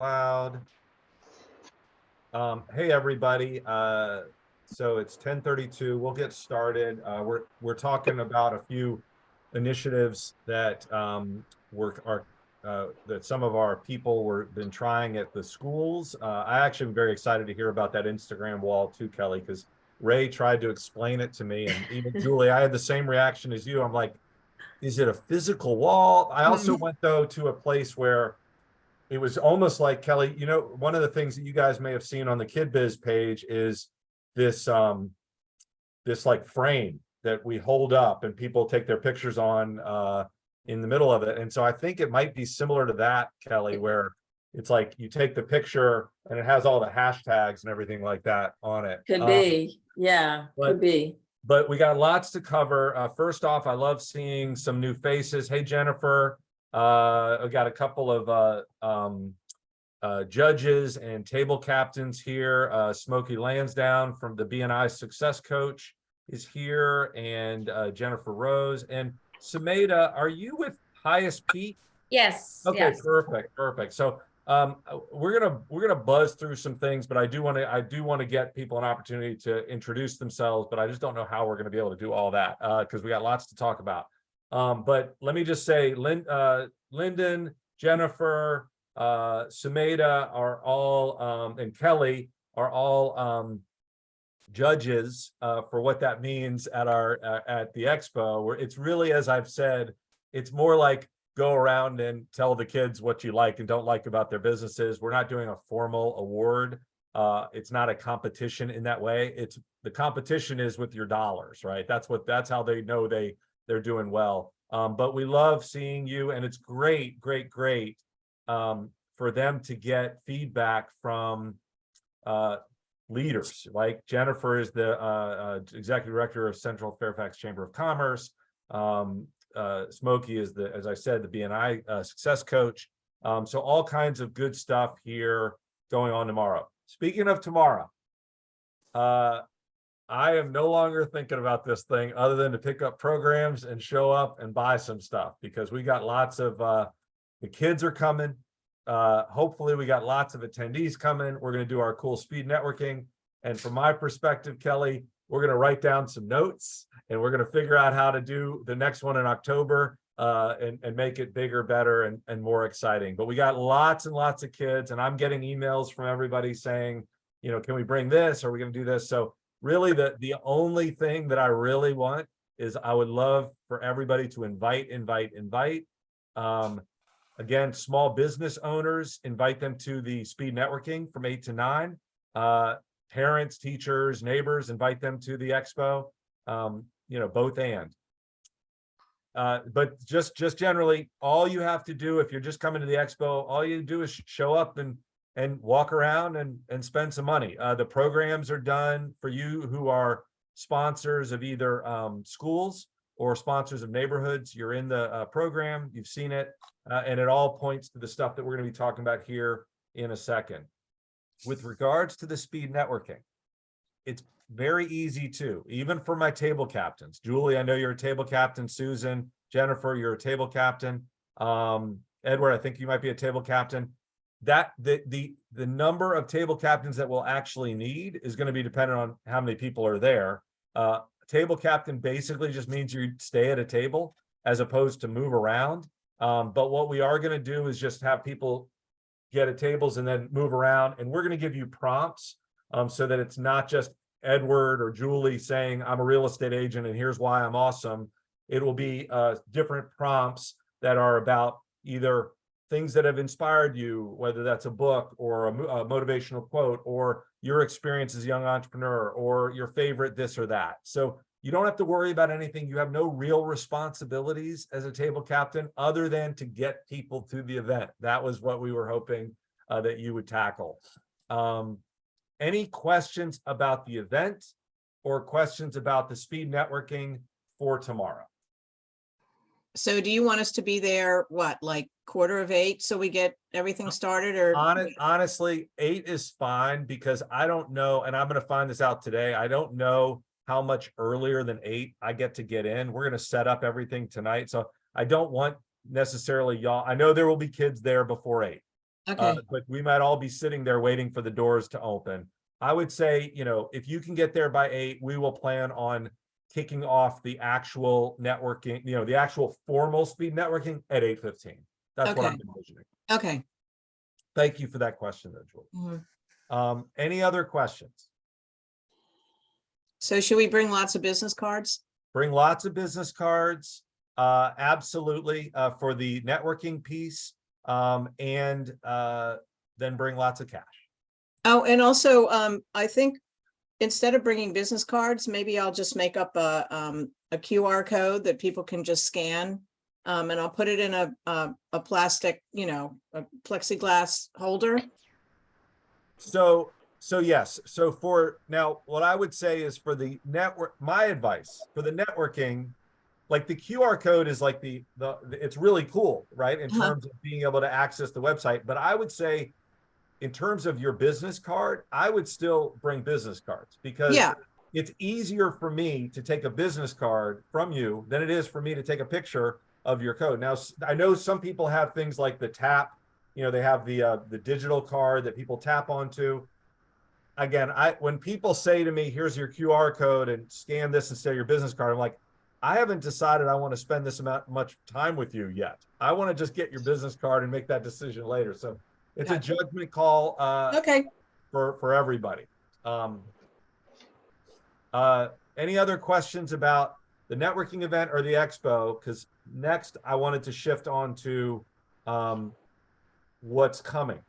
Loud. Hey everybody. So it's 10:32. We'll get started. We're talking about a few initiatives that that some of our people were been trying at the schools. I actually am very excited to hear about that Instagram wall too, Kelly, because Ray tried to explain it to me, and even Julie, I had the same reaction as you. I'm like, is it a physical wall? I also Hmm. went though to a place where it was almost like Kelly, one of the things that you guys may have seen on the Kid Biz page is this this like frame that we hold up and people take their pictures on in the middle of it. And so I think it might be similar to that, Kelly, where it's like you take the picture and it has all the hashtags and everything like that on it. Could be. Yeah, could But be. but we got lots to cover. First off, I love seeing some new faces. Hey, Jennifer. I got a couple of judges and table captains here. Smokey Lansdowne from the BNI Success Coach is here, and Jennifer Rose. And Sumeda, are you with Highest Peak? Yes, Okay, yes. perfect. So we're gonna buzz through some things, but I do want to get people an opportunity to introduce themselves, but I just don't know how we're gonna be able to do all that because we got lots to talk about. But let me just say, Lyndon, Jennifer, Sumeda are all and Kelly are all judges for what that means at our at the expo, where it's really, as I've said, it's more like go around and tell the kids what you like and don't like about their businesses. We're not doing a formal award. It's not a competition in that way. It's the competition is with your dollars, right? That's how they know they're doing well. But we love seeing you, and it's great for them to get feedback from uh, leaders. Like Jennifer is the executive director of Central Fairfax Chamber of Commerce. Smokey is as I said, the BNI success coach. So all kinds of good stuff here going on tomorrow. Speaking of tomorrow, uh, I am no longer thinking about this thing other than to pick up programs and show up and buy some stuff because we got lots of the kids are coming. Hopefully we got lots of attendees coming. We're going to do our cool speed networking. And from my perspective, Kelly, we're going to write down some notes and we're going to figure out how to do the next one in October and make it bigger, better, and more exciting. But we got lots and lots of kids, and I'm getting emails from everybody saying, can we bring this? Are we going to do this? So really the only thing that I really want is I would love for everybody to invite. Um, Again, small business owners, invite them to the speed networking from 8 to 9. Parents, teachers, neighbors, invite them to the expo. Both and. But just generally, all you have to do if you're just coming to the expo, all you do is show up and walk around and spend some money. The programs are done for you who are sponsors of either schools or sponsors of neighborhoods. You're in the program, you've seen it, and it all points to the stuff that we're going to be talking about here in a second. With regards to the speed networking, it's very easy too, even for my table captains. Julie, I know you're a table captain. Susan, Jennifer, you're a table captain. Edward, I think you might be a table captain. That the number of table captains that we'll actually need is going to be dependent on how many people are there. Table captain basically just means you stay at a table as opposed to move around. But what we are going to do is just have people get at tables and then move around, and we're going to give you prompts so that it's not just Edward or Julie saying, I'm a real estate agent and here's why I'm awesome. It will be different prompts that are about either things that have inspired you, whether that's a book or a motivational quote, or your experience as a young entrepreneur, or your favorite this or that. So you don't have to worry about anything. You have no real responsibilities as a table captain other than to get people to the event. That was what we were hoping that you would tackle. Any questions about the event or questions about the speed networking for tomorrow? So do you want us to be there, what, like 7:45, so we get everything started, or? Honestly, 8 is fine because I don't know, and I'm going to find this out today. I don't know how much earlier than 8 I get to get in. We're going to set up everything tonight. So I don't want necessarily y'all. I know there will be kids there before 8. Okay, But we might all be sitting there waiting for the doors to open. I would say, if you can get there by 8, we will plan on kicking off the actual networking, the actual formal speed networking at 8:15. That's what I'm Okay. envisioning. okay. Thank you for that question, though, Julie. Mhm. Any other questions? So should we bring lots of business cards? Bring lots of business cards, absolutely, for the networking piece, and then bring lots of cash. Oh, and also, I think instead of bringing business cards, maybe I'll just make up a QR code that people can just scan. And I'll put it in a plastic, a plexiglass holder. So yes, so for now, what I would say is for the network, my advice for the networking, like the QR code is like it's really cool, right? In Uh-huh. terms of being able to access the website. But I would say in terms of your business card, I would still bring business cards because Yeah, it's easier for me to take a business card from you than it is for me to take a picture of your code. Now, I know some people have things like the tap, they have the digital card that people tap onto. Again, when people say to me, here's your QR code and scan this instead of your business card, I'm like, I haven't decided I want to spend this amount much time with you yet. I want to just get your business card and make that decision later. So it's a Gotcha. judgment call Okay. for everybody. Any other questions about the networking event or the expo? Because next I wanted to shift on to what's coming.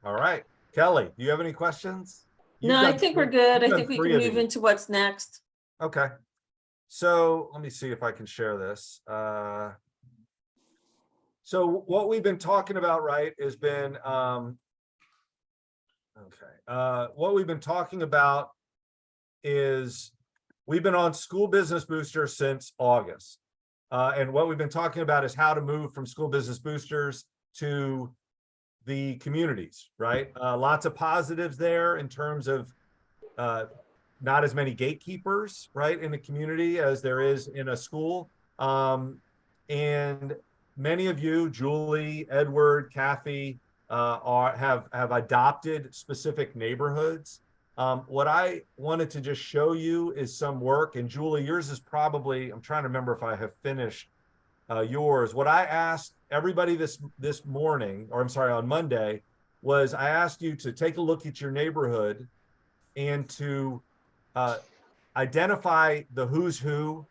All right, Kelly, do you have any questions? No, I think we're good. I You've done think we 3 can of move these. into what's next. Okay. So let me see if I can share this. So what we've been talking about, right, has been, what we've been talking about is we've been on School Business Booster since August. And what we've been talking about is how to move from School Business Boosters to the communities, right? Lots of positives there in terms of not as many gatekeepers, right, in the community as there is in a school. And many of you, Julie, Edward, Kathy, have adopted specific neighborhoods. What I wanted to just show you is some work, and Julie, yours is probably, I'm trying to remember if I have finished yours. What I asked everybody this morning, or I'm sorry, on Monday, was I asked you to take a look at your neighborhood and to identify the who's who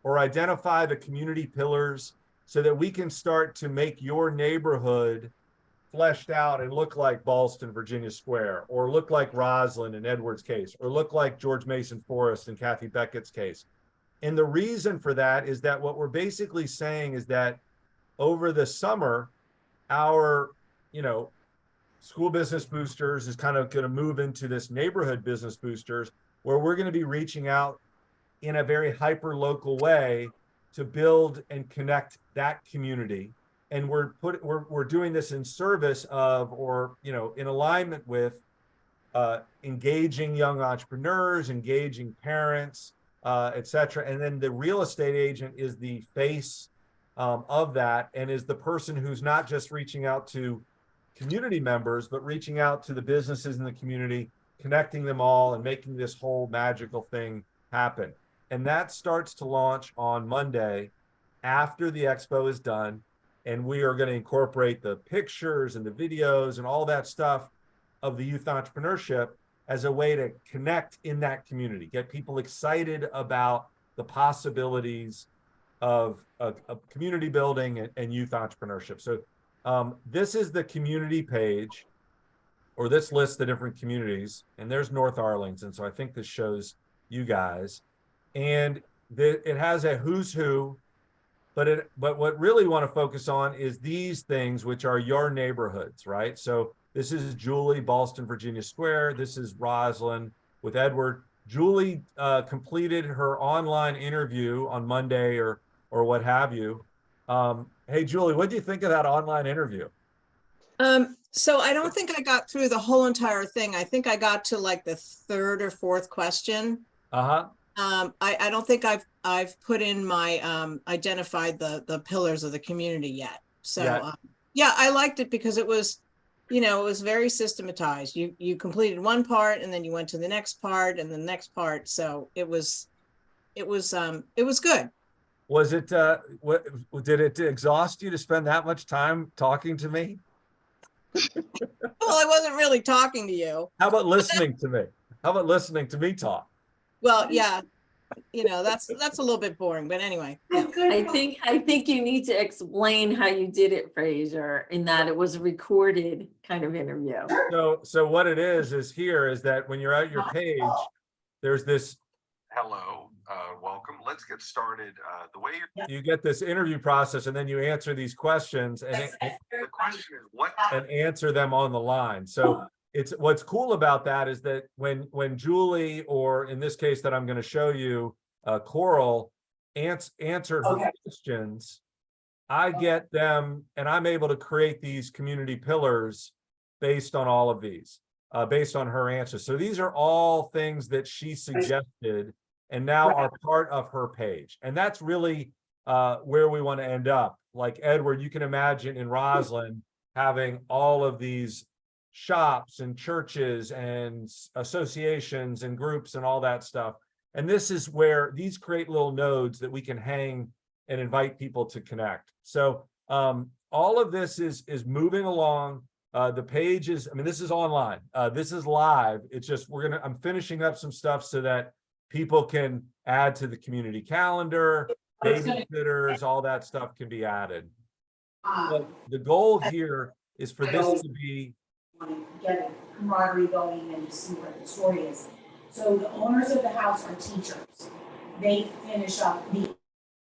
or identify the community pillars so that we can start to make your neighborhood fleshed out and look like Ballston, Virginia Square, or look like Roslyn in Edward's case, or look like George Mason Forest in Kathy Beckett's case. And the reason for that is that what we're basically saying is that over the summer, our, School Business Boosters is kind of going to move into this neighborhood business boosters, where we're going to be reaching out in a very hyper local way to build and connect that community. And we're doing this in service of, or in alignment with engaging young entrepreneurs, engaging parents, et cetera. And then the real estate agent is the face of that, and is the person who's not just reaching out to community members, but reaching out to the businesses in the community, connecting them all and making this whole magical thing happen. And that starts to launch on Monday after the expo is done. And we are going to incorporate the pictures and the videos and all that stuff of the youth entrepreneurship as a way to connect in that community, get people excited about the possibilities of community building and youth entrepreneurship. So this is the community page, or this lists the different communities, and there's North Arlington. So I think this shows you guys, and it has a who's who, but what really want to focus on is these things, which are your neighborhoods, right? So this is Julie, Ballston, Virginia Square. This is Roslyn with Edward. Julie completed her online interview on Monday or what have you. Hey, Julie, what do you think of that online interview? So I don't think I got through the whole entire thing. I think I got to like the third or fourth question. Uh-huh. I don't think I've put in my, identified the pillars of the community yet. So, Yeah. yeah, I liked it because it was, it was very systematized. You completed one part and then you went to the next part and the next part. So it was good. Was it, what, did it exhaust you to spend that much time talking to me? Well, I wasn't really talking to you. How about listening to me? How about listening to me talk? Well, yeah, that's a little bit boring, but anyway. Yeah. I think you need to explain how you did it, Fraser, in that it was a recorded kind of interview. So what it is here is that when you're at your page, there's this, Hello, welcome. Let's get started. The way you get this interview process and then you answer these questions and the question is what answer them on the line. So it's, what's cool about that is that when Julie, or in this case that I'm going to show you, Coral, answer her questions, I get them and I'm able to create these community pillars based on all of these, based on her answers. So these are all things that she suggested and now are part of her page. And that's really where we want to end up. Like Edward, you can imagine in Roslyn having all of these shops and churches and associations and groups and all that stuff. And this is where these create little nodes that we can hang and invite people to connect. So all of this is moving along. The page is, I mean, this is online. This is live. It's just, I'm finishing up some stuff so that people can add to the community calendar, babysitters, all that stuff can be added. But the goal here is for this to be, get a camaraderie going and just see what the story is. So the owners of the house are teachers. They finish up the.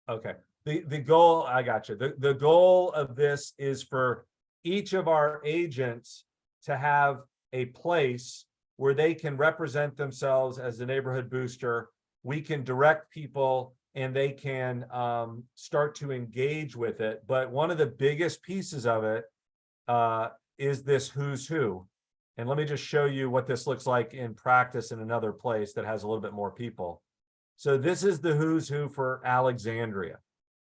okay. The goal, I got you. The goal of this is for each of our agents to have a place where they can represent themselves as a neighborhood booster. We can direct people and they can start to engage with it. But one of the biggest pieces of it is this who's who. And let me just show you what this looks like in practice in another place that has a little bit more people. So this is the who's who for Alexandria,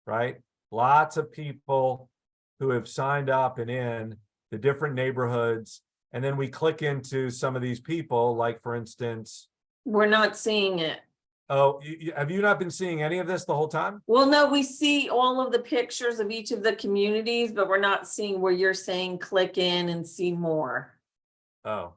right? Lots of people who have signed up and in the different neighborhoods. And then we click into some of these people, like for instance, We're not seeing it. oh, have you not been seeing any of this the whole time? Well, no, we see all of the pictures of each of the communities, but we're not seeing where you're saying click in and see more. Oh,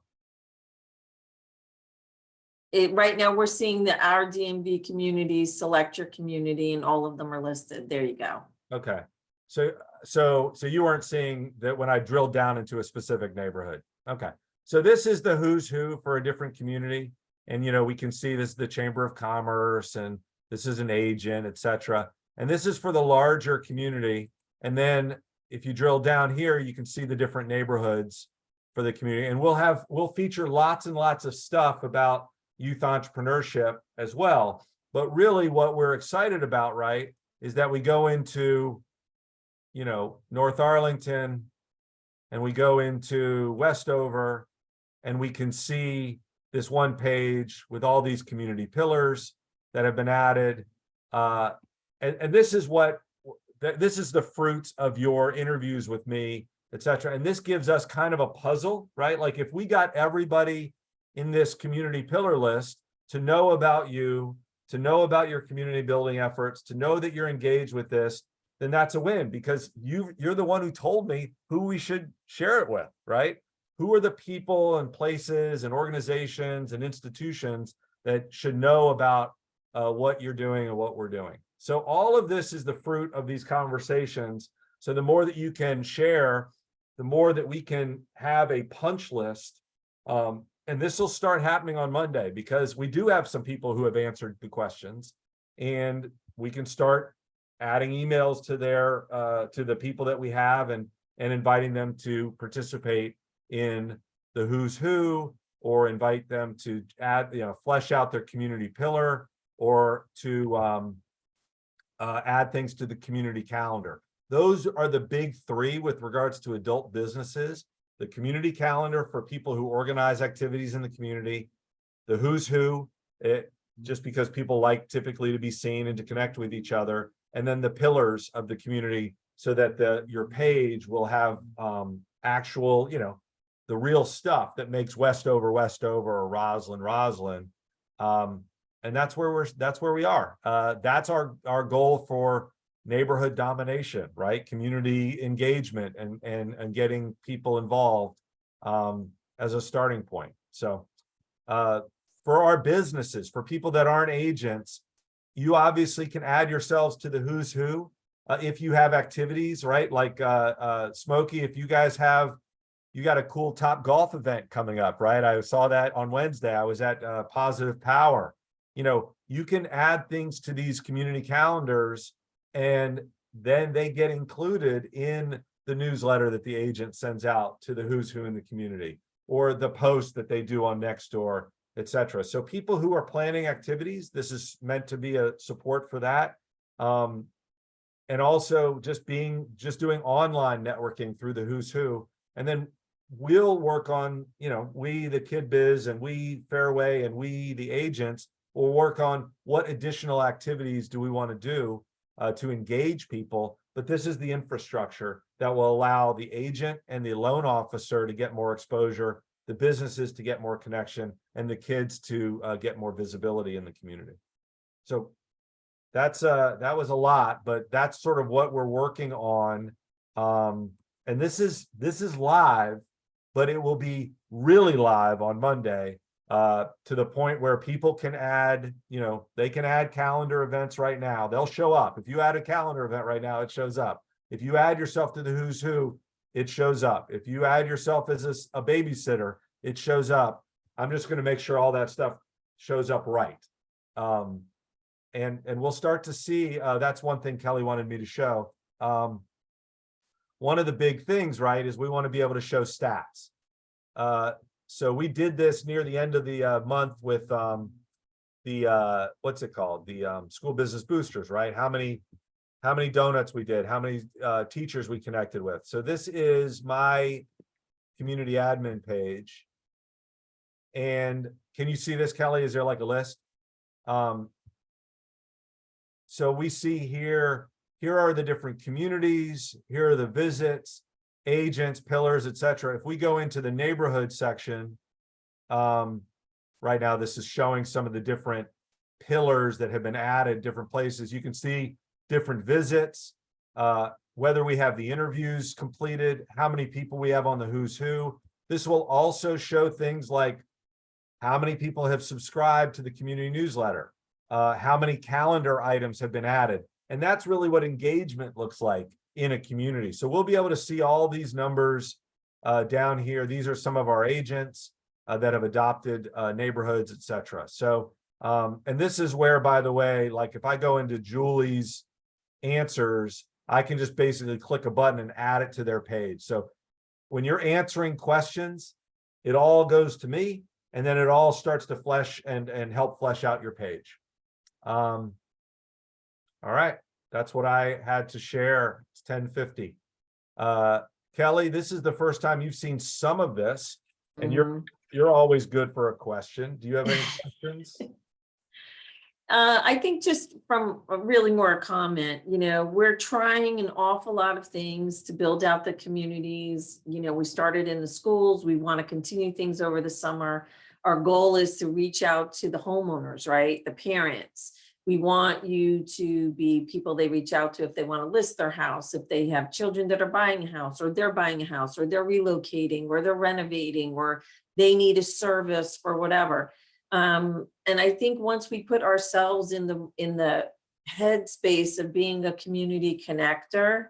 Right now, we're seeing the our DMV communities, select your community, and all of them are listed. There you go. okay. So you weren't seeing that when I drilled down into a specific neighborhood. Okay. So this is the who's who for a different community. And, we can see this is the Chamber of Commerce and this is an agent, etc. And this is for the larger community. And then if you drill down here, you can see the different neighborhoods for the community. And we'll feature lots and lots of stuff about youth entrepreneurship as well. But really what we're excited about, right, is that we go into, North Arlington and we go into Westover and we can see this one page with all these community pillars that have been added. And this is this is the fruits of your interviews with me, etc. And this gives us kind of a puzzle, right? Like if we got everybody in this community pillar list to know about you, to know about your community building efforts, to know that you're engaged with this, then that's a win because you're the one who told me who we should share it with, right? Who are the people and places and organizations and institutions that should know about what you're doing and what we're doing? So all of this is the fruit of these conversations. So the more that you can share, the more that we can have a punch list. And this will start happening on Monday because we do have some people who have answered the questions and we can start adding emails to to the people that we have and inviting them to participate in the who's who, or invite them to add, flesh out their community pillar, or to add things to the community calendar. Those are the big three with regards to adult businesses: the community calendar for people who organize activities in the community, the who's who, just because people like typically to be seen and to connect with each other. And then the pillars of the community, so that your page will have actual, the real stuff that makes Westover or Roslyn. And that's where we are. That's our goal for neighborhood domination, right? Community engagement and getting people involved as a starting point. So for our businesses, for people that aren't agents, you obviously can add yourselves to the who's who. If you have activities, right? Like Smokey, if you guys you got a cool Top Golf event coming up, right? I saw that on Wednesday. I was at Positive Power. You can add things to these community calendars, and then they get included in the newsletter that the agent sends out to the who's who in the community, or the post that they do on Nextdoor, etc. So people who are planning activities, this is meant to be a support for that. And also just doing online networking through the who's who. And then we'll work on, we, the Kid Biz, and we, Fairway, and we, the agents, will work on what additional activities do we want to do to engage people. But this is the infrastructure that will allow the agent and the loan officer to get more exposure, the businesses to get more connection, and the kids to get more visibility in the community. So that was a lot, but that's sort of what we're working on. And this is live, but it will be really live on Monday, to the point where people can add, they can add calendar events right now. They'll show up. If you add a calendar event right now, it shows up. If you add yourself to the who's who, it shows up. If you add yourself as a babysitter, it shows up. I'm just going to make sure all that stuff shows up right. And we'll start to see, that's one thing Kelly wanted me to show. One of the big things, right, is we want to be able to show stats. So we did this near the end of the month with what's it called? The School Business Boosters, right? How many donuts we did, how many teachers we connected with. So this is my community admin page. And can you see this, Kelly? Is there like a list? So we see here are the different communities, here are the visits, agents, pillars, etc. If we go into the neighborhood section, right now this is showing some of the different pillars that have been added different places. You can see different visits, whether we have the interviews completed, how many people we have on the who's who. This will also show things like how many people have subscribed to the community newsletter, how many calendar items have been added. And that's really what engagement looks like in a community. So we'll be able to see all these numbers down here. These are some of our agents that have adopted neighborhoods, etc. So, and this is where, by the way, like if I go into Julie's answers, I can just basically click a button and add it to their page. So when you're answering questions, it all goes to me, and then it all starts to flesh and help flesh out your page. All right, that's what I had to share. It's 10:50. Kelly, this is the first time you've seen some of this, and you're always good for a question. Do you have any questions? I think just from really more a comment, we're trying an awful lot of things to build out the communities. We started in the schools. We want to continue things over the summer. Our goal is to reach out to the homeowners, right? The parents. We want you to be people they reach out to if they want to list their house, if they have children that are buying a house, or they're buying a house, or they're relocating, or they're renovating, or they need a service for whatever. And I think once we put ourselves in the headspace of being a community connector,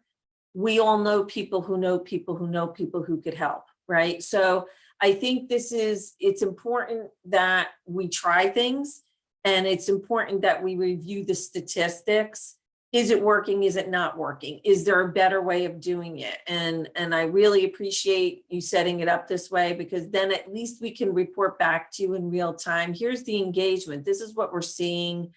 we all know people who know people who know people who could help, right? So I think it's important that we try things, and it's important that we review the statistics. Is it working? Is it not working? Is there a better way of doing it? And I really appreciate you setting it up this way, because then at least we can report back to you in real time. Here's the engagement. This is what we're seeing.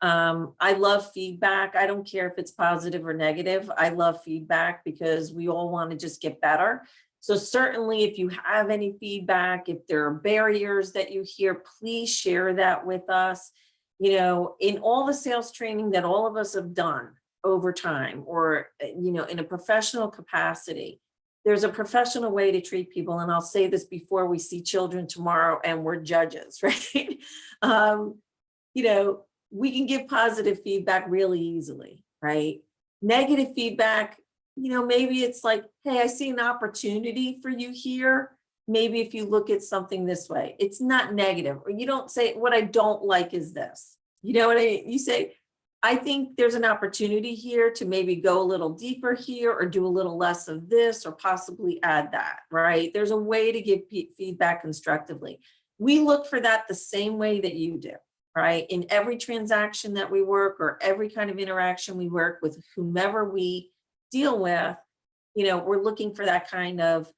I love feedback. I don't care if it's positive or negative. I love feedback because we all want to just get better. So certainly if you have any feedback, if there are barriers that you hear, please share that with us. you know, in all the sales training that all of us have done over time, or, you know, in a professional capacity, there's a professional way to treat people. And I'll say this before we see children tomorrow and we're judges, right? You know, we can give positive feedback really easily, right? Negative feedback, you know, maybe it's like, hey, I see an opportunity for you here. Maybe if you look at something this way, it's not negative. Or you don't say, what I don't like is this. You know what I mean? You say, I think there's an opportunity here to maybe go a little deeper here, or do a little less of this, or possibly add that, right? There's a way to give feedback constructively. We look for that the same way that you do, right? In every transaction that we work, or every kind of interaction we work with whomever we deal with, you know, we're looking for that kind of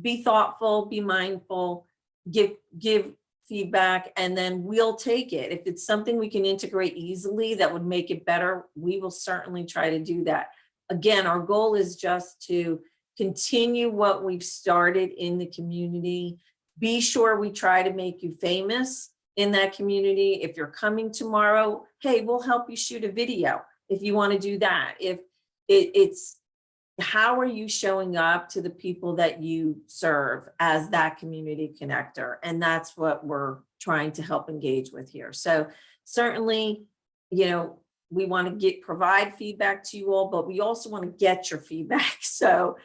be thoughtful, be mindful, give feedback, and then we'll take it. If it's something we can integrate easily that would make it better, we will certainly try to do that. Again, our goal is just to continue what we've started in the community. Be sure we try to make you famous in that community. If you're coming tomorrow, hey, we'll help you shoot a video if you want to do that. If it's how are you showing up to the people that you serve as that community connector? And that's what we're trying to help engage with here. So certainly, you know, we want to provide feedback to you all, but we also want to get your feedback. So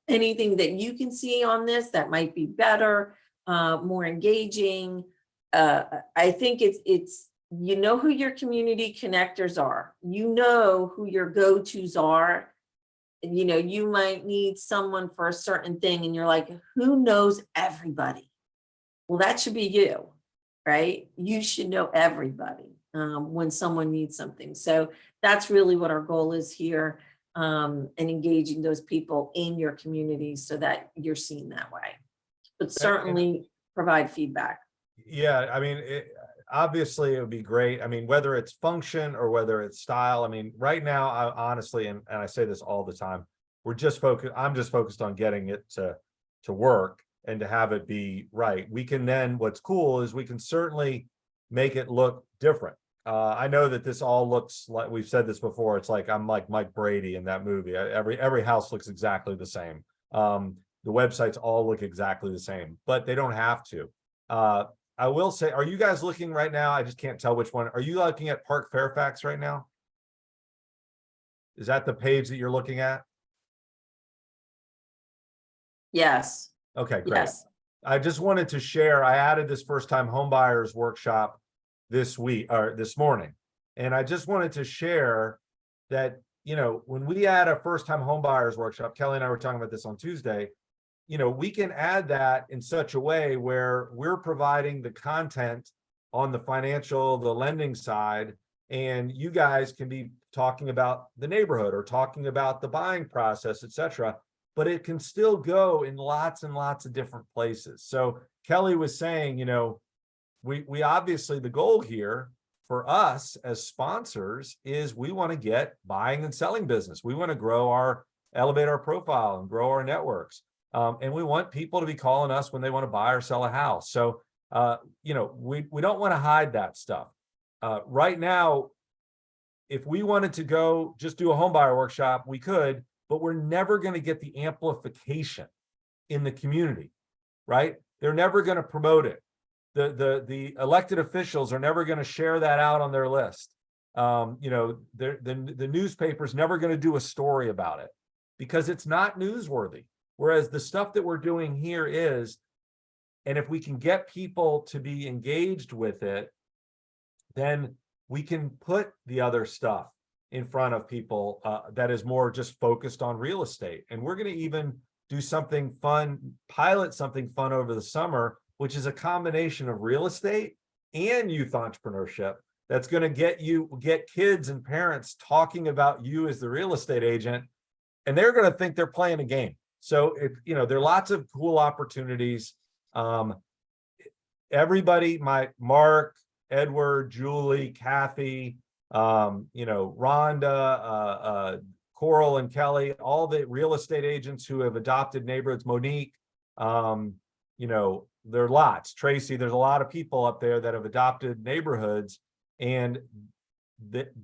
anything that you can see on this that might be better, more engaging. I think it's, you know, who your community connectors are, you know, who your go-tos are. You know, you might need someone for a certain thing and you're like, who knows everybody? Well, that should be you, right? You should know everybody when someone needs something. So that's really what our goal is here, and engaging those people in your community so that you're seen that way. But certainly provide feedback. Yeah, I mean, obviously it would be great. I mean, whether it's function or whether it's style, I mean, right now, I honestly, and I say this all the time, I'm just focused on getting it to work and to have it be right. We can then, what's cool is we can certainly make it look different. I know that this all looks like, we've said this before, it's like I'm like Mike Brady in that movie. Every house looks exactly the same. The websites all look exactly the same, but they don't have to. I will say, are you guys looking right now? I just can't tell which one. Are you looking at Park Fairfax right now? Is that the page that you're looking at? Yes. Okay, great. Yes. I just wanted to share, I added this first time home buyers workshop this week or this morning. And I just wanted to share that, you know, when we add a first time home buyers workshop, Kelly and I were talking about this on Tuesday, you know, we can add that in such a way where we're providing the content on the financial, the lending side, and you guys can be talking about the neighborhood or talking about the buying process, etc. But it can still go in lots and lots of different places. So Kelly was saying, you know, we obviously, the goal here for us as sponsors is we want to get buying and selling business. We want to elevate our profile and grow our networks. And we want people to be calling us when they want to buy or sell a house. So, you know, we don't want to hide that stuff. Right now, if we wanted to go just do a home buyer workshop, we could, but we're never going to get the amplification in the community, right? They're never going to promote it. The elected officials are never going to share that out on their list. You know, the newspaper's never going to do a story about it because it's not newsworthy. Whereas the stuff that we're doing here is, and if we can get people to be engaged with it, then we can put the other stuff in front of people that is more just focused on real estate. And we're going to even do something fun, pilot something fun over the summer, which is a combination of real estate and youth entrepreneurship. That's going to get kids and parents talking about you as the real estate agent, and they're going to think they're playing a game. So, you know, there are lots of cool opportunities. Everybody, Mark, Edward, Julie, Kathy, you know, Rhonda, Coral and Kelly, all the real estate agents who have adopted neighborhoods, Monique, you know, there are lots. Tracy, there's a lot of people up there that have adopted neighborhoods. And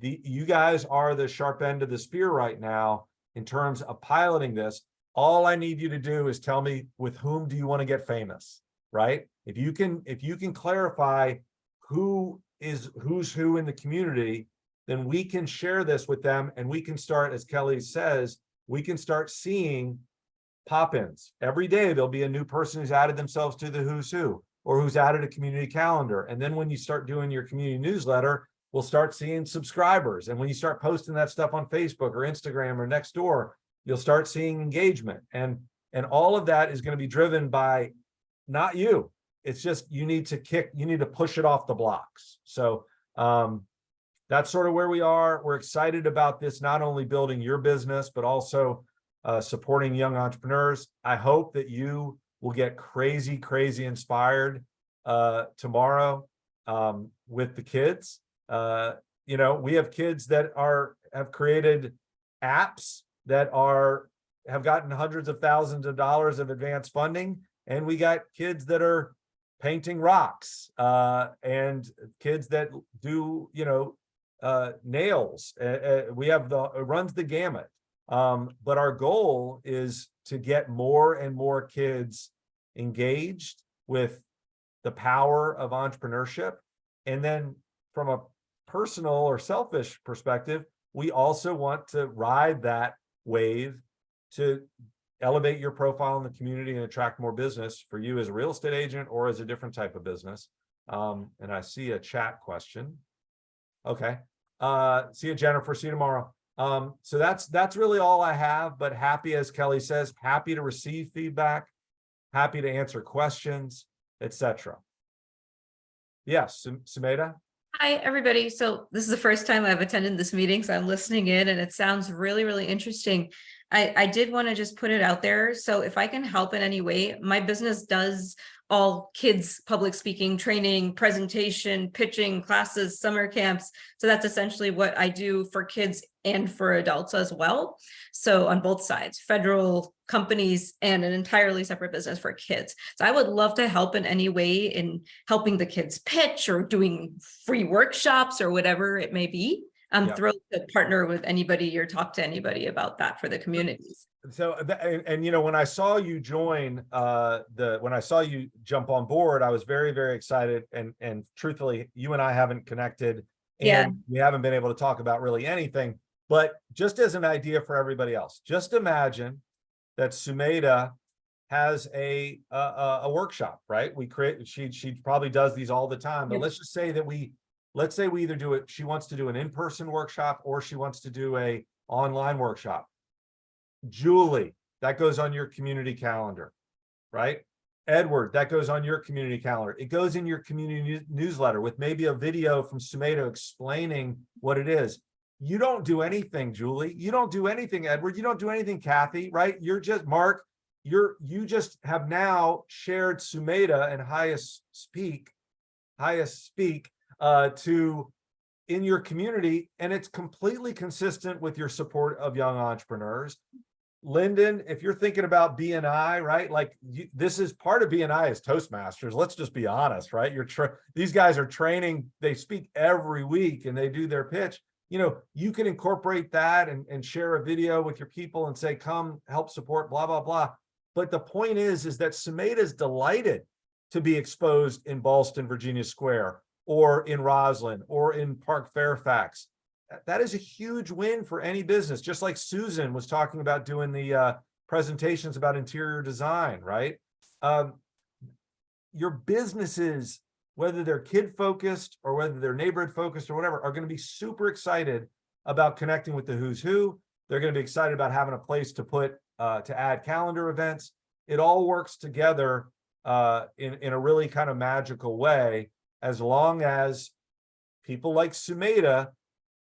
you guys are the sharp end of the spear right now in terms of piloting this. All I need you to do is tell me with whom do you want to get famous, right? If you can clarify who's who in the community, then we can share this with them, and we can start, as Kelly says, we can start seeing pop-ins. Every day there'll be a new person who's added themselves to the who's who, or who's added a community calendar. And then when you start doing your community newsletter, we'll start seeing subscribers. And when you start posting that stuff on Facebook or Instagram or Nextdoor, you'll start seeing engagement. And all of that is going to be driven by not you. It's just you need to push it off the blocks. So that's sort of where we are. We're excited about this, not only building your business, but also supporting young entrepreneurs. I hope that you will get crazy inspired tomorrow with the kids. You know, we have kids that have created apps that have gotten hundreds of thousands of dollars of advanced funding, and we got kids that are painting rocks and kids that do, you know, nails. We have it runs the gamut. But our goal is to get more and more kids engaged with the power of entrepreneurship. And then from a personal or selfish perspective, we also want to ride that wave to elevate your profile in the community and attract more business for you as a real estate agent or as a different type of business. And I see a chat question. Okay. See you, Jennifer. See you tomorrow. So that's really all I have, but happy, as Kelly says, happy to receive feedback, happy to answer questions, etc. Yes, Sumeda. Hi, everybody. So this is the first time I've attended this meeting, so I'm listening in, and it sounds really interesting. I did want to just put it out there. So if I can help in any way, my business does all kids public speaking, training, presentation, pitching, classes, summer camps. So that's essentially what I do for kids and for adults as well. So on both sides, federal companies and an entirely separate business for kids. So I would love to help in any way in helping the kids pitch or doing free workshops or whatever it may be. I'm thrilled to partner with anybody or talk to anybody about that for the communities. So, and you know, when I saw you join, when I saw you jump on board, I was very excited. And truthfully, you and I haven't connected, and we haven't been able to talk about really anything. But just as an idea for everybody else, just imagine that Sumeda has a workshop, right? She probably does these all the time, but let's just say that let's say we either do it, she wants to do an in-person workshop or she wants to do a online workshop. Julie, that goes on your community calendar, right? Edward, that goes on your community calendar. It goes in your community newsletter with maybe a video from Sumeda explaining what it is. You don't do anything, Julie. You don't do anything, Edward. You don't do anything, Kathy, right? You're just, Mark, you just have now shared Sumeda and Highest Speak to in your community, and it's completely consistent with your support of young entrepreneurs. Lyndon, if you're thinking about BNI, right? Like this is part of BNI is Toastmasters. Let's just be honest, right? These guys are training, they speak every week and they do their pitch. You know, you can incorporate that and share a video with your people and say, come help support, blah, blah, blah. But the point is that Sumeda is delighted to be exposed in Ballston, Virginia Square, or in Roslyn, or in Park Fairfax. That is a huge win for any business. Just like Susan was talking about doing the presentations about interior design, right? Your businesses, whether they're kid focused or whether they're neighborhood focused or whatever, are going to be super excited about connecting with the who's who. They're going to be excited about having a place to put to add calendar events. It all works together in a really kind of magical way, as long as people like Sumeda.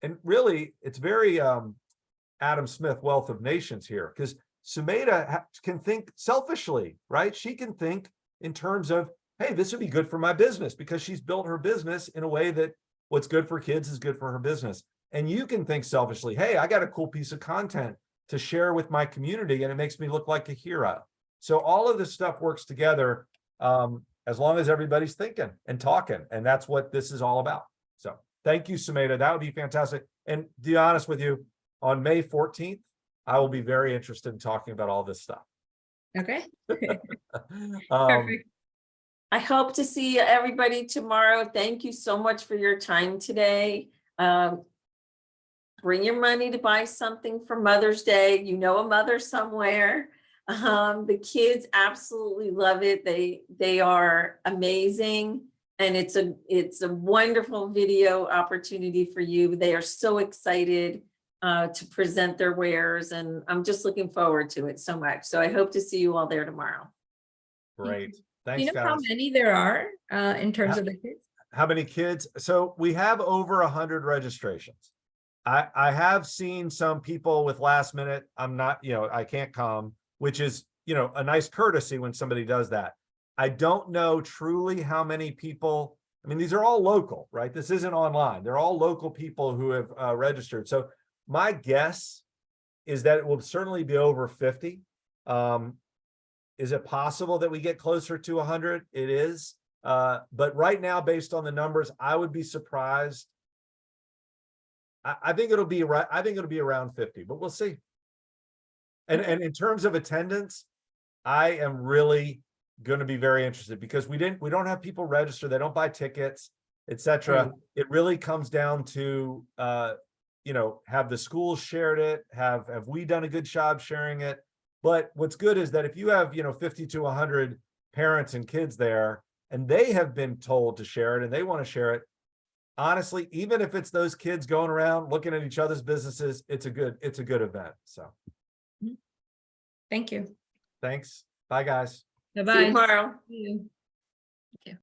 And really, it's very Adam Smith, Wealth of Nations here, because Sumeda can think selfishly, right? She can think in terms of, hey, this would be good for my business, because she's built her business in a way that what's good for kids is good for her business. And you can think selfishly, hey, I got a cool piece of content to share with my community, and it makes me look like a hero. So all of this stuff works together as long as everybody's thinking and talking, and that's what this is all about. So thank you, Sumeda. That would be fantastic. And to be honest with you, on May 14th, I will be very interested in talking about all this stuff. Okay, Um, perfect. I hope to see everybody tomorrow. Thank you so much for your time today. Bring your money to buy something for Mother's Day. You know a mother somewhere. The kids absolutely love it. They are amazing. And it's a wonderful video opportunity for you. They are so excited to present their wares, and I'm just looking forward to it so much. So I hope to see you all there tomorrow. Great. Do Thanks, you know how guys. many there are in terms of the kids? How many kids? So we have over 100 registrations. I have seen some people with last minute, I'm not, I can't come, which is, a nice courtesy when somebody does that. I don't know truly how many people, I mean, these are all local, right? This isn't online. They're all local people who have registered. So my guess is that it will certainly be over 50. Is it possible that we get closer to 100? It is. But right now, based on the numbers, I would be surprised. I think it'll be right. I think it'll be around 50, but we'll see. And in terms of attendance, I am really going to be very interested because we don't have people register. They don't buy tickets, etc. Right. It really comes down to, have the schools shared it? Have we done a good job sharing it? But what's good is that if you have, 50 to 100 parents and kids there, and they have been told to share it and they want to share it, honestly, even if it's those kids going around looking at each other's businesses, it's a good event. So Thank you. thanks. Bye, guys. Bye-bye. See you tomorrow. See you.